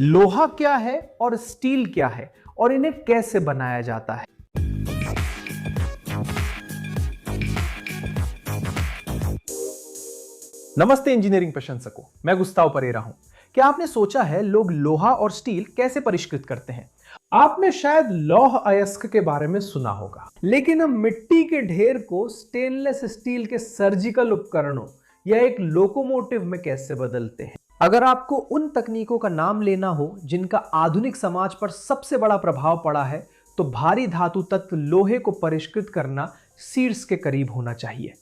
लोहा क्या है और स्टील क्या है और इन्हें कैसे बनाया जाता है। नमस्ते इंजीनियरिंग प्रशंसकों, मैं गुस्ताव परेरा हूं। क्या आपने सोचा है लोग लोहा और स्टील कैसे परिष्कृत करते हैं? आपने शायद लौह अयस्क के बारे में सुना होगा, लेकिन हम मिट्टी के ढेर को स्टेनलेस स्टील के सर्जिकल उपकरणों या एक लोकोमोटिव में कैसे बदलते हैं। अगर आपको उन तकनीकों का नाम लेना हो जिनका आधुनिक समाज पर सबसे बड़ा प्रभाव पड़ा है, तो भारी धातु तत्व लोहे को परिष्कृत करना शीर्ष के करीब होना चाहिए।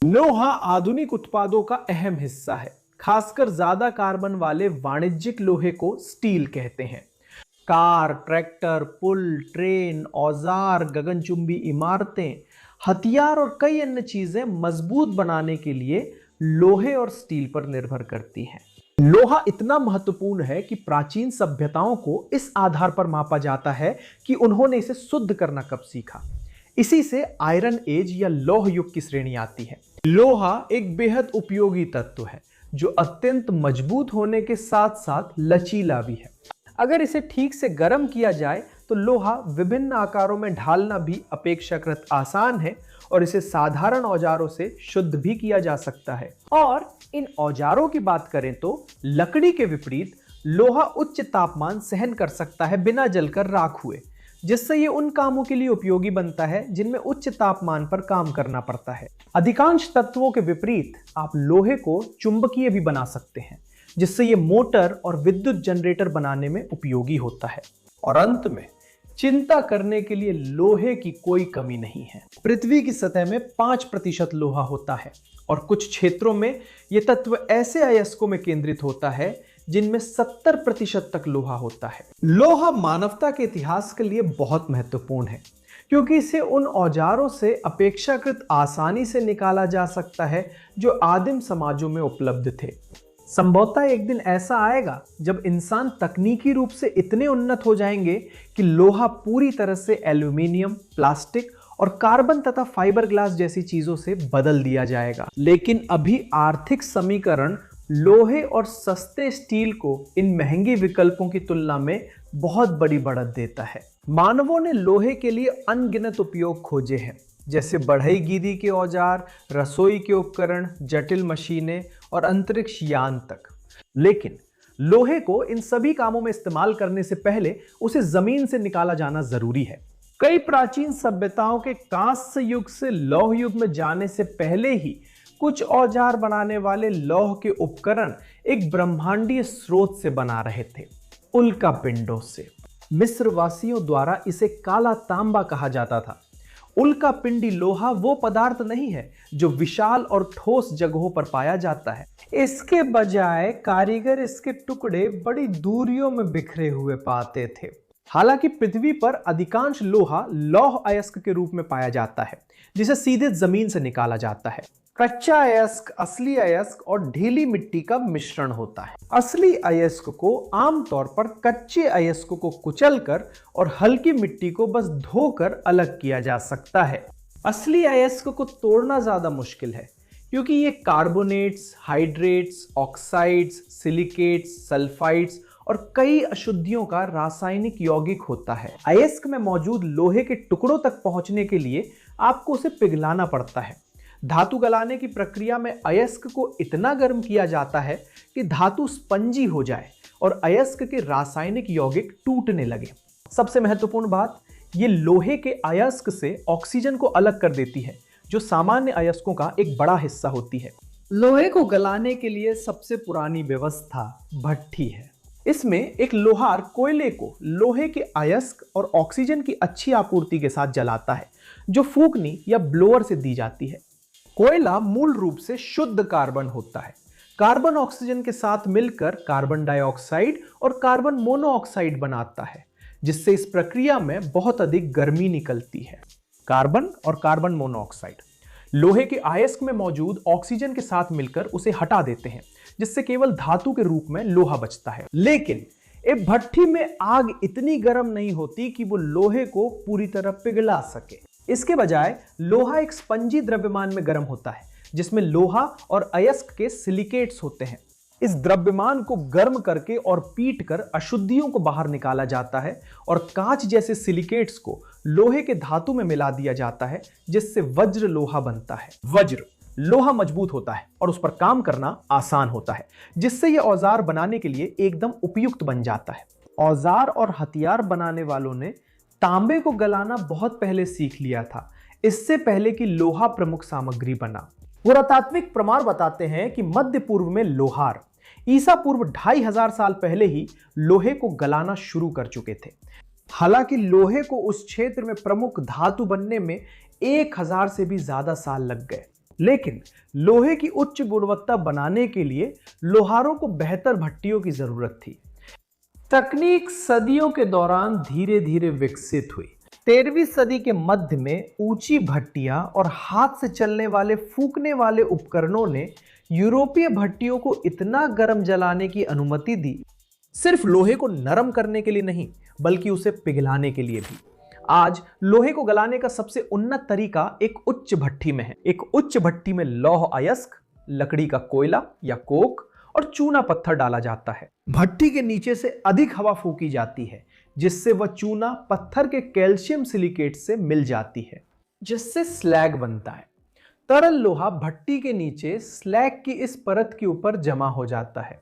लोहा आधुनिक उत्पादों का अहम हिस्सा है, खासकर ज्यादा कार्बन वाले वाणिज्यिक लोहे को स्टील कहते हैं। कार, ट्रैक्टर, पुल, ट्रेन, औजार, गगनचुंबी इमारतें, हथियार और कई अन्य चीजें मजबूत बनाने के लिए लोहे और स्टील पर निर्भर करती हैं। लोहा इतना महत्वपूर्ण है कि प्राचीन सभ्यताओं को इस आधार पर मापा जाता है कि उन्होंने इसे शुद्ध करना कब सीखा। इसी से आयरन एज या लौह युग की श्रेणी आती है। लोहा एक बेहद उपयोगी तत्व है जो अत्यंत मजबूत होने के साथ साथ लचीला भी है। अगर इसे ठीक से गर्म किया जाए तो लोहा विभिन्न आकारों में ढालना भी अपेक्षाकृत आसान है और इसे साधारण औजारों से शुद्ध भी किया जा सकता है। और इन औजारों की बात करें तो लकड़ी के विपरीत लोहा उच्च तापमान सहन कर सकता है बिना जलकर राख हुए, जिससे ये उन कामों के लिए उपयोगी बनता है जिनमें उच्च तापमान पर काम करना पड़ता है। अधिकांश तत्वों के विपरीत आप लोहे को चुंबकीय भी बना सकते हैं, जिससे ये मोटर और विद्युत जनरेटर बनाने में उपयोगी होता है। और अंत में चिंता करने के लिए लोहे की कोई कमी नहीं है। पृथ्वी की सतह में 5% लोहा होता है और कुछ क्षेत्रों में यह तत्व ऐसे अयस्कों में केंद्रित होता है जिनमें 70% तक लोहा होता है। लोहा मानवता के इतिहास के लिए बहुत महत्वपूर्ण है क्योंकि इसे उन औजारों से अपेक्षाकृत आसानी से निकाला जा सकता है जो आदिम समाजों में उपलब्ध थे। संभवतः एक दिन ऐसा आएगा जब इंसान तकनीकी रूप से इतने उन्नत हो जाएंगे कि लोहा पूरी तरह से एल्यूमिनियम, प्लास्टिक और कार्बन तथा फाइबर ग्लास जैसी चीजों से बदल दिया जाएगा। लेकिन अभी आर्थिक समीकरण लोहे और सस्ते स्टील को इन महंगे विकल्पों की तुलना में बहुत बड़ी बढ़त देता है। मानवों ने लोहे के लिए अनगिनत उपयोग खोजे हैं, जैसे बढ़ईगीरी के औजार, रसोई के उपकरण, जटिल मशीनें और अंतरिक्ष यान तक। लेकिन लोहे को इन सभी कामों में इस्तेमाल करने से पहले उसे जमीन से निकाला जाना जरूरी है। कई प्राचीन सभ्यताओं के कांस्य युग से लौह युग में जाने से पहले ही कुछ औजार बनाने वाले लौह के उपकरण एक ब्रह्मांडीय स्रोत से बना रहे थे, उल्का पिंडों से। मिस्र वासियों द्वारा इसे काला तांबा कहा जाता था। उल्का पिंडी लोहा वो पदार्थ नहीं है जो विशाल और ठोस जगहों पर पाया जाता है। इसके बजाय कारीगर इसके टुकड़े बड़ी दूरियों में बिखरे हुए पाते थे। हालांकि पृथ्वी पर अधिकांश लोहा लौह अयस्क के रूप में पाया जाता है, जिसे सीधे जमीन से निकाला जाता है। कच्चा अयस्क, असली अयस्क और ढीली मिट्टी का मिश्रण होता है। असली अयस्क को आमतौर पर कच्चे अयस्क को कुचलकर और हल्की मिट्टी को बस धोकर अलग किया जा सकता है। असली अयस्क को तोड़ना ज्यादा मुश्किल है क्योंकि ये carbonates, hydrates, oxides, silicates, sulphides और कई अशुद्धियों का रासायनिक यौगिक होता है। अयस्क में मौजूद लोहे के टुकड़ों तक पहुंचने के लिए आपको उसे पिघलाना पड़ता है। धातु गलाने की प्रक्रिया में अयस्क को इतना गर्म किया जाता है कि धातु स्पंजी हो जाए और अयस्क के रासायनिक यौगिक टूटने लगे। सबसे महत्वपूर्ण बात, ये लोहे के अयस्क से ऑक्सीजन को अलग कर देती है, जो सामान्य अयस्कों का एक बड़ा हिस्सा होती है। लोहे को गलाने के लिए सबसे पुरानी व्यवस्था भट्ठी है। इसमें एक लोहार कोयले को लोहे के अयस्क और ऑक्सीजन की अच्छी आपूर्ति के साथ जलाता है, जो फूकनी या ब्लोअर से दी जाती है। कोयला मूल रूप से शुद्ध कार्बन होता है। कार्बन ऑक्सीजन के साथ मिलकर कार्बन डाइऑक्साइड और कार्बन मोनोऑक्साइड बनाता है, जिससे इस प्रक्रिया में बहुत अधिक गर्मी निकलती है। कार्बन और कार्बन मोनोऑक्साइड लोहे के अयस्क में मौजूद ऑक्सीजन के साथ मिलकर उसे हटा देते हैं, जिससे केवल धातु के रूप में लोहा बचता है। लेकिन एक भट्ठी में आग इतनी गर्म नहीं होती कि वो लोहे को पूरी तरह पिघला सके। इसके बजाय लोहा एक स्पंजी द्रव्यमान में गर्म होता है, जिसमें लोहा और अयस्क के सिलिकेट्स होते हैं। इस द्रव्यमान को गर्म करके और पीट कर अशुद्धियों को बाहर निकाला जाता है और कांच जैसे सिलिकेट्स को लोहे के धातु में मिला दिया जाता है, जिससे वज्र लोहा बनता है। वज्र लोहा मजबूत होता है और उस पर काम करना आसान होता है, जिससे यह औजार बनाने के लिए एकदम उपयुक्त बन जाता है। औजार और हथियार बनाने वालों ने तांबे को गलाना बहुत पहले सीख लिया था, इससे पहले कि लोहा प्रमुख सामग्री बना। पुरातात्विक प्रमाण बताते हैं कि मध्य पूर्व में लोहार ईसा पूर्व 2500 साल पहले ही लोहे को गलाना शुरू कर चुके थे। हालांकि लोहे को उस क्षेत्र में प्रमुख धातु बनने में 1000 से भी ज्यादा साल लग गए, लेकिन लोहे की उच्च गुणवत्ता बनाने के लिए लोहारों को बेहतर भट्टियों की जरूरत थी। तकनीक सदियों के दौरान धीरे धीरे विकसित हुई। 13वीं सदी के मध्य में ऊंची भट्टियां और हाथ से चलने वाले फूंकने वाले उपकरणों ने यूरोपीय भट्टियों को इतना गर्म जलाने की अनुमति दी, सिर्फ लोहे को नरम करने के लिए नहीं बल्कि उसे पिघलाने के लिए भी। आज लोहे को गलाने का सबसे उन्नत तरीका एक उच्च भट्टी में है। एक उच्च भट्टी में लौह अयस्क, लकड़ी का कोयला या कोक और चूना पत्थर डाला जाता है। भट्टी के नीचे से अधिक हवा फूकी जाती है, जिससे वह चूना पत्थर के कैल्शियम सिलिकेट से मिल जाती है, जिससे स्लैग बनता है। तरल लोहा भट्टी के नीचे स्लैग की इस परत के ऊपर जमा हो जाता है।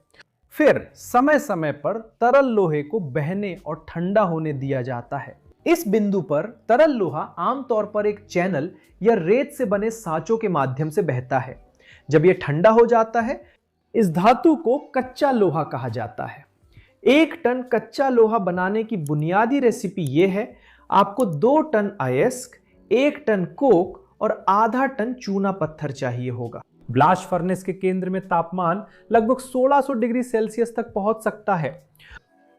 फिर समय समय पर तरल लोहे को बहने और ठंडा होने दिया जाता है। इस बिंदु पर तरल लोहा आमतौर पर एक चैनल या रेत से बने सांचों के माध्यम से बहता है। जब यह ठंडा हो जाता है, इस धातु को कच्चा लोहा कहा जाता है। 1 टन कच्चा लोहा बनाने की बुनियादी रेसिपी यह है, आपको 2 टन अयस्क, 1 टन कोक और आधा टन चूना पत्थर चाहिए होगा। ब्लास्ट फर्नेस के केंद्र में तापमान लगभग 1600 डिग्री सेल्सियस तक पहुंच सकता है।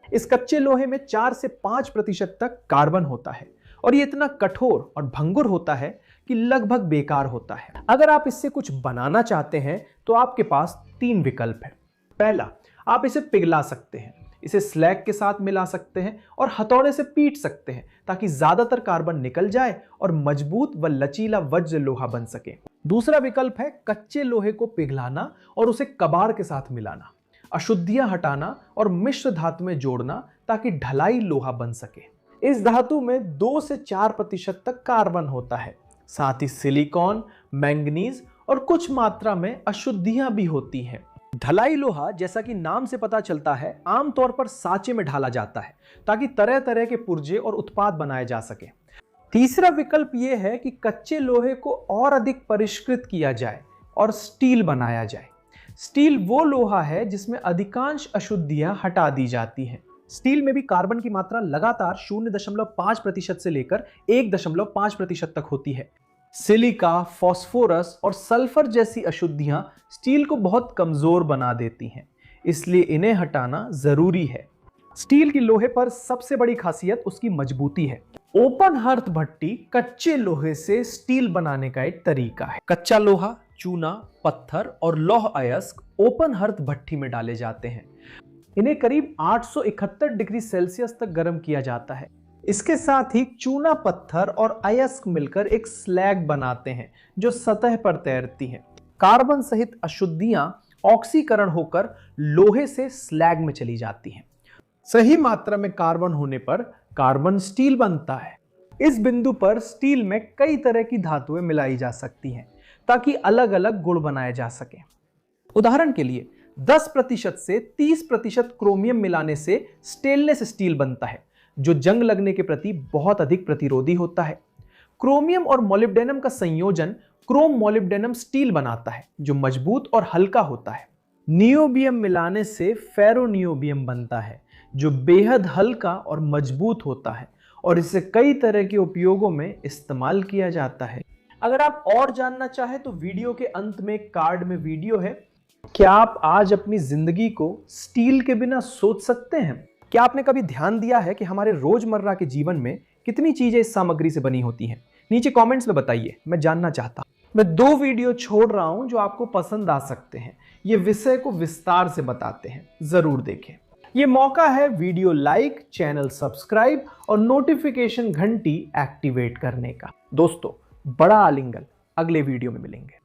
इस कच्चे लोहे में 4 से 5% तक कार्बन होता है और ये इतना कठोर और भंगुर होता है कि लगभग बेकार होता है। अगर आप इससे कुछ बनाना चाहते हैं तो आपके पास 3 विकल्प हैं। पहला, आप इसे पिघला सकते हैं, इसे स्लैग के साथ मिला सकते हैं और हथौड़े से पीट सकते हैं ताकि ज्यादातर कार्बन निकल जाए और मजबूत व लचीला वज्र लोहा बन सके। दूसरा विकल्प है कच्चे लोहे को पिघलाना और उसे कबाड़ के साथ मिलाना, अशुद्धियां हटाना और मिश्र धातु में जोड़ना ताकि ढलाई लोहा बन सके। इस धातु में 2 से 4% तक कार्बन होता है, साथ ही सिलिकॉन, मैंगनीज और कुछ मात्रा में अशुद्धियां भी होती हैं। ढलाई लोहा, जैसा कि नाम से पता चलता है, आमतौर पर सांचे में ढाला जाता है ताकि तरह तरह के पुर्जे और उत्पाद बनाए जा सके। तीसरा विकल्प यह है कि कच्चे लोहे को और अधिक परिष्कृत किया जाए और स्टील बनाया जाए। स्टील वो लोहा है जिसमें अधिकांश अशुद्धियां हटा दी जाती हैं। स्टील में भी कार्बन की मात्रा लगातार 0.5% से लेकर 1.5% तक होती है। सिलिका, फास्फोरस और सल्फर जैसी अशुद्धियां स्टील को बहुत कमजोर बना देती हैं, इसलिए इन्हें हटाना जरूरी है। स्टील की लोहे पर सबसे बड़ी खासियत उसकी मजबूती है। ओपन हर्थ भट्टी कच्चे लोहे से स्टील बनाने का एक तरीका है। कच्चा लोहा, चूना, पत्थर और लौह अयस्क ओपन हर्थ भट्टी में डाले जाते हैं। इन्हें करीब 871 डिग्री सेल्सियस तक गर्म किया जाता है। इसके साथ ही चूना पत्थर और अयस्क मिलकर एक स्लैग बनाते हैं जो सतह पर तैरती है। कार्बन सहित अशुद्धियां ऑक्सीकरण होकर लोहे से स्लैग में चली जाती हैं। सही मात्रा में कार्बन होने पर कार्बन स्टील बनता है। इस बिंदु पर स्टील में कई तरह की धातुएं मिलाई जा सकती हैं ताकि अलग अलग गुण बनाए जा सके। उदाहरण के लिए 10% से 30% क्रोमियम मिलाने से स्टेनलेस स्टील बनता है, जो जंग लगने के प्रति बहुत अधिक प्रतिरोधी होता है। क्रोमियम और मोलिब्डेनम का संयोजन क्रोम मोलिब्डेनम स्टील बनाता है, जो मजबूत और हल्का होता है। नियोबियम मिलाने से फेरोनियोबियम बनता है, जो बेहद हल्का और मजबूत होता है और इसे कई तरह के उपयोगों में इस्तेमाल किया जाता है। अगर आप और जानना चाहें तो वीडियो के अंत में कार्ड में वीडियो है। क्या आप आज अपनी जिंदगी को स्टील के बिना सोच सकते हैं? क्या आपने कभी ध्यान दिया है कि हमारे रोजमर्रा के जीवन में कितनी चीजें इस सामग्री से बनी होती हैं? नीचे कमेंट्स में बताइए, मैं जानना चाहता हूं। मैं 2 वीडियो छोड़ रहा हूं जो आपको पसंद आ सकते हैं। ये विषय को विस्तार से बताते हैं, जरूर देखें। ये मौका है वीडियो लाइक, चैनल सब्सक्राइब और नोटिफिकेशन घंटी एक्टिवेट करने का। दोस्तों, बड़ा आलिंगन, अगले वीडियो में मिलेंगे।